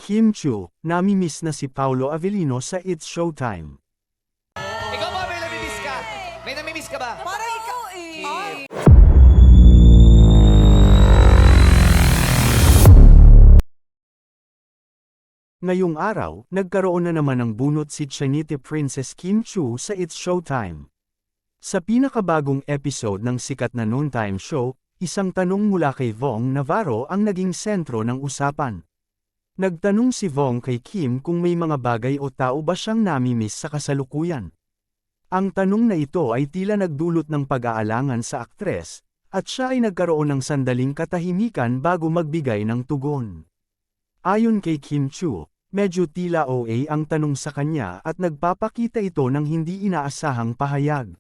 Kim Chiu, nami-miss na si Paolo Avellino sa It's Showtime. Ikaw ba may namimiss ka? May namimiss ka ba? Parang ikaw eh. Ngayong araw, nagkaroon na naman ng bunot si Chinite Princess Kim Chiu sa It's Showtime. Sa pinakabagong episode ng sikat na noontime show, isang tanong mula kay Vong Navarro ang naging sentro ng usapan. Nagtanong si Vong kay Kim kung may mga bagay o tao ba siyang nami-miss sa kasalukuyan. Ang tanong na ito ay tila nagdulot ng pag-aalangan sa aktres, at siya ay nagkaroon ng sandaling katahimikan bago magbigay ng tugon. Ayon kay Kim Chiu, medyo tila OA ang tanong sa kanya at nagpapakita ito ng hindi inaasahang pahayag.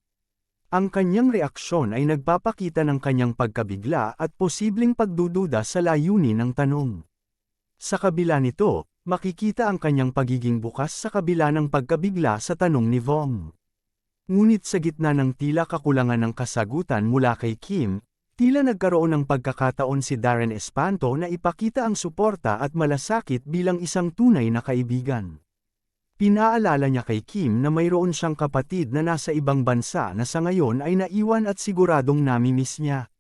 Ang kanyang reaksyon ay nagpapakita ng kanyang pagkabigla at posibleng pagdududa sa layunin ng tanong. Sa kabila nito, makikita ang kanyang pagiging bukas sa kabila ng pagkabigla sa tanong ni Vong. Ngunit sa gitna ng tila kakulangan ng kasagutan mula kay Kim, tila nagkaroon ng pagkakataon si Darren Espanto na ipakita ang suporta at malasakit bilang isang tunay na kaibigan. Pinaalala niya kay Kim na mayroon siyang kapatid na nasa ibang bansa na sa ngayon ay naiwan at siguradong nami-miss niya.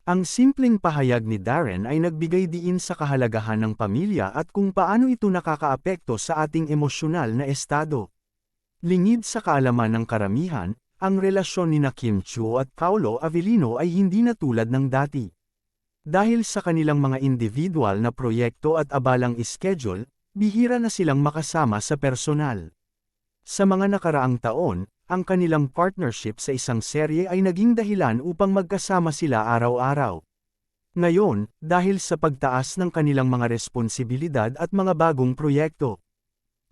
Ang simpleng pahayag ni Darren ay nagbigay diin sa kahalagahan ng pamilya at kung paano ito nakakaapekto sa ating emosyonal na estado. Lingid sa kaalaman ng karamihan, ang relasyon ni Kim Chiu at Paolo Avellino ay hindi na tulad ng dati. Dahil sa kanilang mga individual na proyekto at abalang schedule, bihira na silang makasama sa personal. Sa mga nakaraang taon, ang kanilang partnership sa isang serye ay naging dahilan upang magkasama sila araw-araw. Ngayon, dahil sa pagtaas ng kanilang mga responsibilidad at mga bagong proyekto,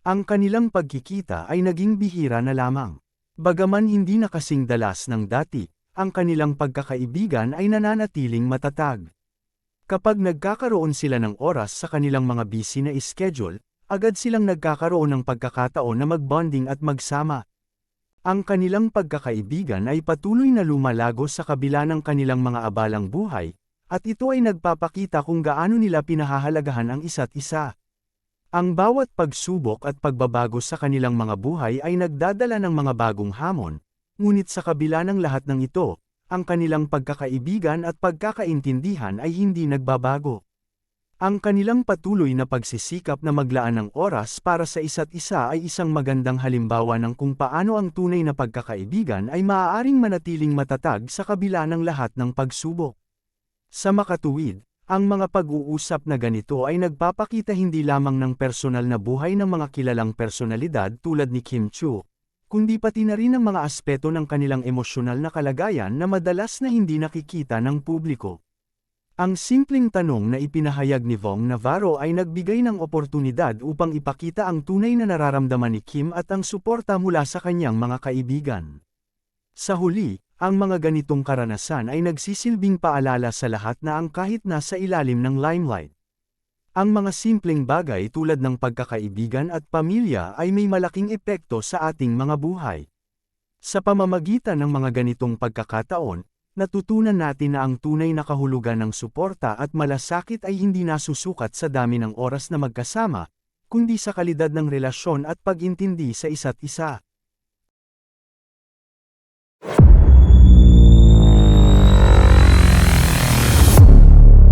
ang kanilang pagkikita ay naging bihira na lamang. Bagaman hindi na kasing dalas ng dati, ang kanilang pagkakaibigan ay nananatiling matatag. Kapag nagkakaroon sila ng oras sa kanilang mga busy na schedule, agad silang nagkakaroon ng pagkakataon na mag-bonding at magsama. Ang kanilang pagkakaibigan ay patuloy na lumalago sa kabila ng kanilang mga abalang buhay, at ito ay nagpapakita kung gaano nila pinahahalagahan ang isa't isa. Ang bawat pagsubok at pagbabago sa kanilang mga buhay ay nagdadala ng mga bagong hamon, ngunit sa kabila ng lahat ng ito, ang kanilang pagkakaibigan at pagkakaintindihan ay hindi nagbabago. Ang kanilang patuloy na pagsisikap na maglaan ng oras para sa isa't isa ay isang magandang halimbawa ng kung paano ang tunay na pagkakaibigan ay maaaring manatiling matatag sa kabila ng lahat ng pagsubok. Sa makatuwid, ang mga pag-uusap na ganito ay nagpapakita hindi lamang ng personal na buhay ng mga kilalang personalidad tulad ni Kim Chiu, kundi pati na rin ang mga aspeto ng kanilang emosyonal na kalagayan na madalas na hindi nakikita ng publiko. Ang simpleng tanong na ipinahayag ni Vong Navarro ay nagbigay ng oportunidad upang ipakita ang tunay na nararamdaman ni Kim at ang suporta mula sa kanyang mga kaibigan. Sa huli, ang mga ganitong karanasan ay nagsisilbing paalala sa lahat na ang kahit nasa ilalim ng limelight, ang mga simpleng bagay tulad ng pagkakaibigan at pamilya ay may malaking epekto sa ating mga buhay. Sa pamamagitan ng mga ganitong pagkakataon, natutunan natin na ang tunay na kahulugan ng suporta at malasakit ay hindi nasusukat sa dami ng oras na magkasama, kundi sa kalidad ng relasyon at pag-intindi sa isa't isa.